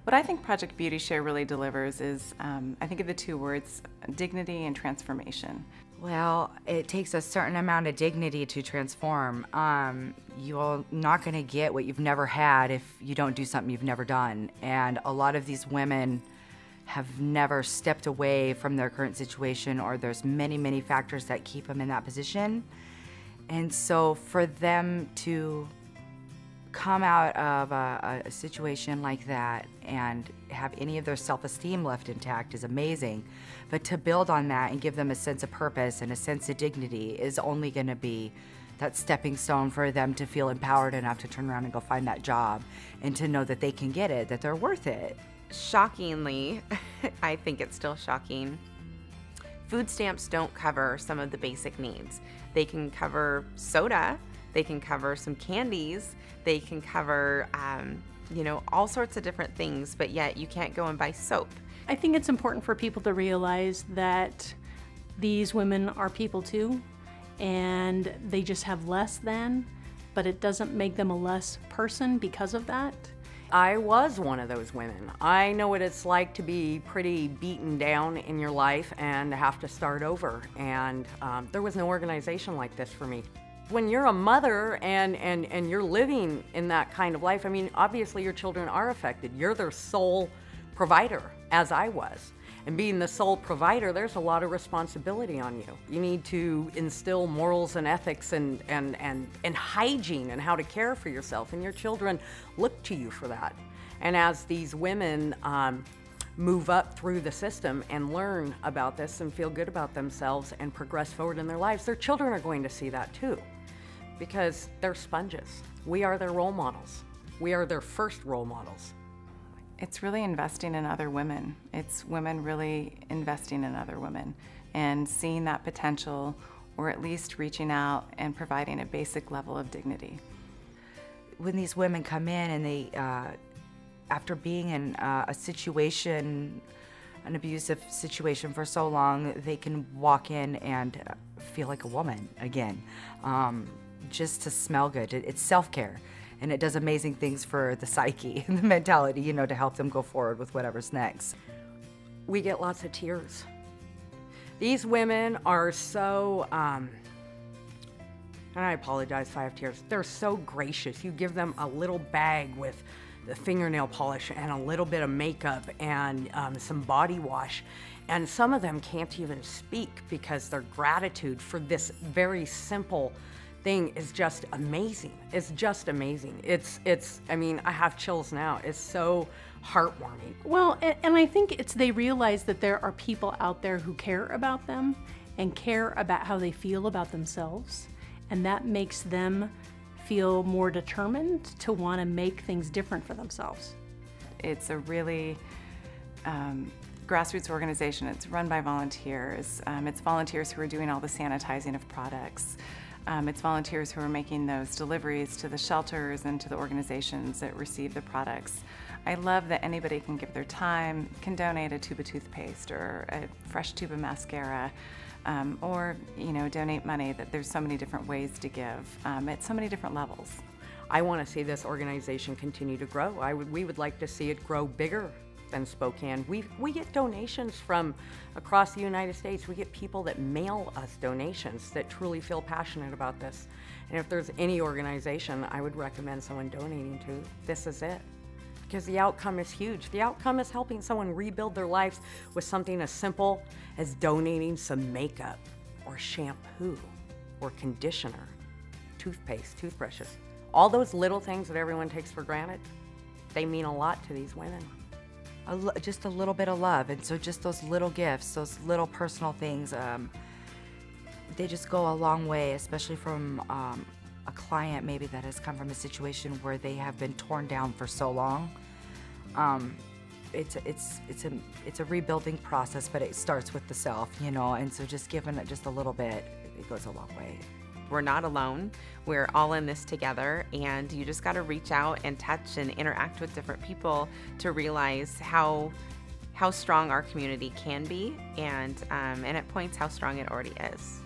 What I think Project Beauty Share really delivers is, I think of the two words, dignity and transformation. Well, it takes a certain amount of dignity to transform. You're not going to get what you've never had if you don't do something you've never done. And a lot of these women have never stepped away from their current situation, or there's many, many factors that keep them in that position. And so for them to come out of a situation like that and have any of their self-esteem left intact is amazing. But to build on that and give them a sense of purpose and a sense of dignity is only going to be that stepping stone for them to feel empowered enough to turn around and go find that job and to know that they can get it, that they're worth it. Shockingly, I think it's still shocking, food stamps don't cover some of the basic needs. They can cover soda, they can cover some candies, they can cover, all sorts of different things, but yet you can't go and buy soap. I think it's important for people to realize that these women are people too, and they just have less than, but it doesn't make them a less person because of that. I was one of those women. I know what it's like to be pretty beaten down in your life and to have to start over, and there was no organization like this for me. When you're a mother and you're living in that kind of life, I mean, obviously your children are affected. You're their sole provider, as I was. And being the sole provider, there's a lot of responsibility on you. You need to instill morals and ethics and hygiene and how to care for yourself, and your children look to you for that. And as these women move up through the system and learn about this and feel good about themselves and progress forward in their lives, their children are going to see that too, because they're sponges. We are their role models. We are their first role models. It's really investing in other women. It's women really investing in other women and seeing that potential, or at least reaching out and providing a basic level of dignity. When these women come in and they, after being in a situation, an abusive situation for so long, they can walk in and feel like a woman again, just to smell good. It's self-care. And it does amazing things for the psyche and the mentality, to help them go forward with whatever's next. We get lots of tears. These women are so, and I apologize if I have tears, they're so gracious. You give them a little bag with the fingernail polish and a little bit of makeup and some body wash, and some of them can't even speak because their gratitude for this very simple thing is just amazing. It's just amazing. I mean, I have chills now. It's so heartwarming. Well, and I think they realize that there are people out there who care about them and care about how they feel about themselves, and that makes them feel more determined to want to make things different for themselves. It's a really grassroots organization. It's run by volunteers. It's volunteers who are doing all the sanitizing of products. It's volunteers who are making those deliveries to the shelters and to the organizations that receive the products. I love that anybody can give their time, can donate a tube of toothpaste or a fresh tube of mascara, or donate money. That there's so many different ways to give at so many different levels. I want to see this organization continue to grow. We would like to see it grow bigger than Spokane. We get donations from across the United States. We get people that mail us donations that truly feel passionate about this. And if there's any organization I would recommend someone donating to, this is it. Because the outcome is huge. The outcome is helping someone rebuild their lives with something as simple as donating some makeup or shampoo or conditioner, toothpaste, toothbrushes. All those little things that everyone takes for granted, they mean a lot to these women. Just a little bit of love, and so just those little gifts, those little personal things, they just go a long way, especially from a client maybe that has come from a situation where they have been torn down for so long. It's a rebuilding process, but it starts with the self, and so just giving it just a little bit, it goes a long way. We're not alone. We're all in this together, and you just got to reach out and touch and interact with different people to realize how strong our community can be, and at points how strong it already is.